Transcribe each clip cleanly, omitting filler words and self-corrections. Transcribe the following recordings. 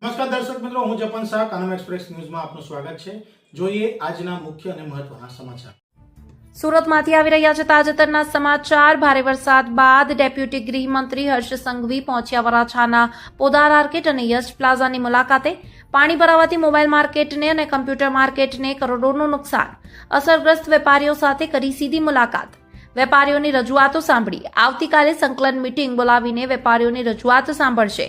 નમસ્કાર દર્શક મિત્રો, હું જપન શાહ, કાનમ એક્સપ્રેસ ન્યૂઝમાં આપનું સ્વાગત છે। જોઈએ આજના મુખ્ય અને મહત્વના સમાચાર। સુરતમાંથી આવી રહ્યા છે તાજેતરના સમાચાર। ભારે વરસાદ બાદ ડેપ્યુટી ગૃહમંત્રી હર્ષ સંઘવી પહોંચ્યા વરાછાના પોદાર આર્કેટ અને યશ પ્લાઝાની મુલાકાતે। પાણી ભરાવાથી મોબાઈલ માર્કેટને અને કમ્પ્યુટર માર્કેટને કરોડોનું નુકસાન। અસરગ્રસ્ત વેપારીઓ સાથે કરી સીધી મુલાકાત। વેપારીઓની રજૂઆતો સાંભળી। આવતીકાલે સંકલન મીટિંગ બોલાવીને વેપારીઓની રજૂઆત સાંભળશે।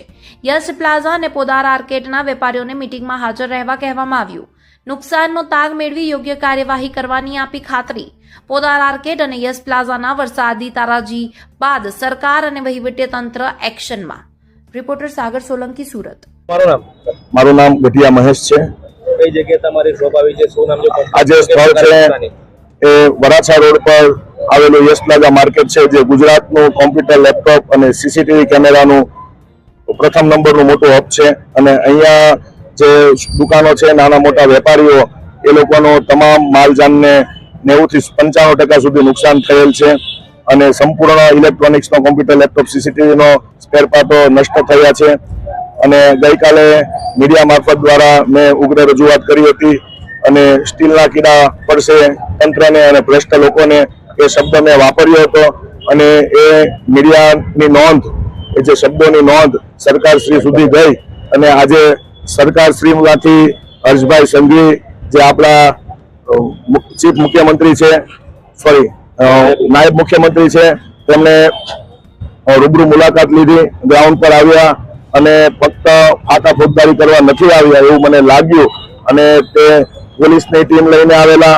યશ પ્લાઝા અને પોદાર આર્કેટના વેપારીઓને મીટિંગમાં હાજર રહેવા કહેવામાં આવ્યું। નુકસાનનો તાગ મેળવી યોગ્ય કાર્યવાહી કરવાની આપી ખાતરી। પોદાર આર્કેટ અને યશ પ્લાઝાના વરસાદી તારાજી બાદ સરકાર અને વહીવટીતંત્ર એક્શનમાં। રિપોર્ટર સાગર સોલંકી, સુરત। મારું નામ ગઢિયા મહેશ છે। કઈ જગ્યાએ તમારી શોપ આવી છે? શું નામ છે? આજે સ્થળ છે એ વરાછા રોડ પર આવેલું યશ પ્લાઝા માર્કેટ છે, જે ગુજરાતનું કોમ્પ્યુટર, લેપટોપ અને સીસીટીવી કેમેરાનું પ્રથમ નંબરનું મોટું હબ છે। અને અહીંયા જે દુકાનો છે, નાના મોટા વેપારીઓ, એ લોકોનો તમામ માલજાનને 90 થી 95% સુધી નુકસાન થયેલ છે। અને સંપૂર્ણ ઇલેક્ટ્રોનિક્સનો, કોમ્પ્યુટર, લેપટોપ, સીસીટીવીનો સ્પેર પાર્ટો નષ્ટ થયા છે। અને ગઈકાલે મીડિયા મારફત દ્વારા મેં ઉગ્ર રજૂઆત કરી હતી અને સ્ટીલના કીડા પડશે તંત્રને અને ભ્રષ્ટ લોકોને, એ શબ્દ મેં વાપર્યો હતો। અને એ મીડિયાની નોંધ, એ જે શબ્દોની નોંધ સરકારશ્રી સુધી ગઈ। અને આજે સરકારશ્રીમાંથી હર્ષભાઈ સંઘવી, જે આપણા ચીફ મુખ્યમંત્રી છે, નાયબ મુખ્યમંત્રી છે, તેમણે રૂબરૂ મુલાકાત લીધી, ગ્રાઉન્ડ પર આવ્યા અને ફક્ત ફાટા ફોજદારી કરવા નથી આવ્યા એવું મને લાગ્યું। અને તે પોલીસની ટીમ લઈને આવેલા,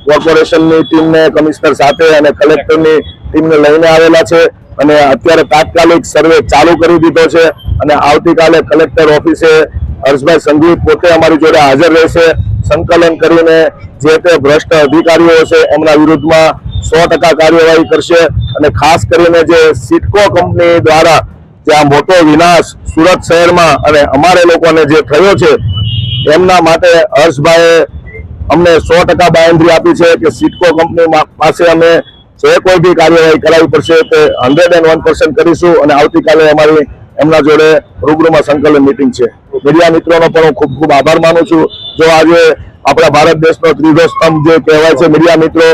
કોર્પોરેશનની ટીમને, કમિશનર સાથે અને કલેક્ટરની ટીમને લઈને આવેલા છે। અને અત્યારે તાત્કાલિક સર્વે ચાલુ કરી દીધો છે। અને આવતીકાલે કલેક્ટર ઓફિસે હર્ષભાઈ સંઘવી પોતે અમારી જોડે હાજર રહેશે। સંકલન કરીને જે તે ભ્રષ્ટ અધિકારીઓ છે એમના વિરુદ્ધમાં 100% કાર્યવાહી કરશે। અને ખાસ કરીને જે સિટકો કંપની દ્વારા જે આ મોટો વિનાશ સુરત શહેરમાં અને અમારે લોકોને જે થયો છે, એમના માટે હર્ષભાઈએ અમને 100% બાંયધરી આપી છે કે સિટકો કંપની પાસે અમે જે કોઈ બી કાર્યવાહી કરાવી પડશે તે 101% કરીશું। અને આવતીકાલે અમારી એમના જોડે રૂબરૂમાં સંકલન મીટિંગ છે। મીડિયા મિત્રોનો પણ હું ખૂબ ખૂબ આભાર માનું છું। જો આજે આપણા ભારત દેશનો ત્રીજો સ્તંભ જે કહેવાય છે મીડિયા મિત્રો,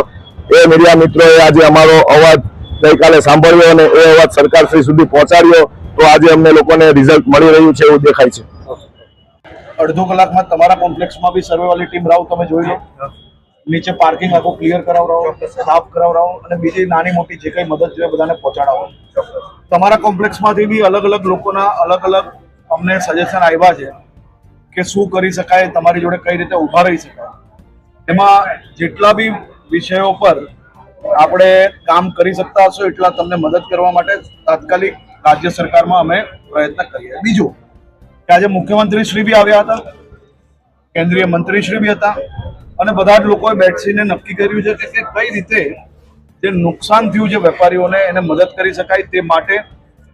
એ મીડિયા મિત્રોએ આજે અમારો અવાજ ગઈકાલે સાંભળ્યો અને એ અવાજ સરકારશ્રી સુધી પહોંચાડ્યો, તો આજે અમને લોકોને રિઝલ્ટ મળી રહ્યું છે એવું દેખાય છે। અડધો કલાકમાં તમારા કોમ્પ્લેક્સમાં બી સર્વે વાળી ટીમ રાવ, તમે જોઈ લો, નીચે પાર્કિંગ આખું ક્લિયર કરાવરાવો, સાફ કરાવરાવો અને બીજી નાની મોટી જે કંઈ મદદ જોઈએ બધાને પહોંચાડાવો। તમારા કોમ્પ્લેક્સમાંથી બી અલગ અલગ લોકોના અલગ અલગ અમને સજેશન આવ્યા છે કે શું કરી શકાય, તમારી જોડે કઈ રીતે ઊભા રહી શકાય। એમાં જેટલા બી વિષયો પર આપણે કામ કરી શકતા હશો એટલા તમને મદદ કરવા માટે તાત્કાલિક રાજ્ય સરકારમાં અમે પ્રયત્ન કરીએ। બીજું કે આજે મુખ્યમંત્રી શ્રી બી આવ્યા હતા, કેન્દ્રીય મંત્રી શ્રી બી હતા, અને બધા જ લોકોએ બેસીને નક્કી કર્યું છે કે કઈ રીતે જે નુકસાન થયું છે વેપારીઓને એને મદદ કરી શકાય તે માટે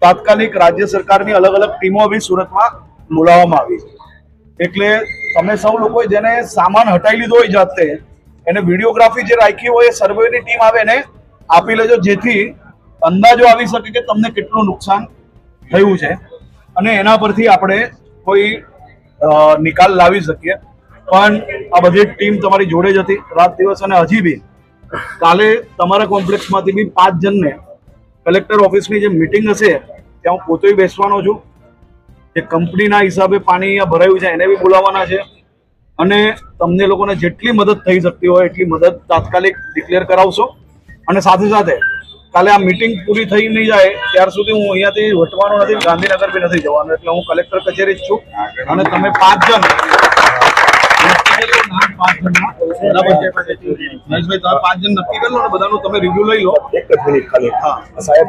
તાત્કાલિક રાજ્ય સરકારની અલગ અલગ ટીમો બી સુરતમાં બોલાવવામાં આવી છે। એટલે તમે સૌ લોકોએ જેને સામાન હટાવી લીધો હોય જાતે, એને વિડીયોગ્રાફી જે રાખી હોય એ સર્વેની ટીમ આવે એને આપી લેજો, જેથી અંદાજો આવી શકે કે તમને કેટલું નુકસાન થયું છે અને એના પરથી આપણે કોઈ નિકાલ લાવી શકીએ। પણ આ બધી ટીમ તમારી જોડે જ હતી રાત દિવસ, અને હજી બી કાલે તમારા કોમ્પ્લેક્સમાંથી બી 5 જણને કલેક્ટર ઓફિસની જે મિટિંગ હશે ત્યાં હું પોતે બેસવાનો છું। જે કંપનીના હિસાબે પાણી અહીંયા ભરાયું છે એને બી બોલાવવાના છે, અને તમને લોકોને જેટલી મદદ થઈ શકતી હોય એટલી મદદ તાત્કાલિક ડિક્લેર કરાવશો। અને સાથે સાથે કાલે આ મિટિંગ પૂરી થઈ નહીં જાય ત્યાર સુધી હું અહીંયાથી વટવાનો નથી, ગાંધીનગર બી નથી જવાનું, એટલે હું કલેક્ટર કચેરી જ છું। અને તમે 5 જણ નક્કી કરી લો અને બધાનું તમે રિવ્યુ લઈ લો। એક જ મિનિટ ખાલી, હા સાહેબ।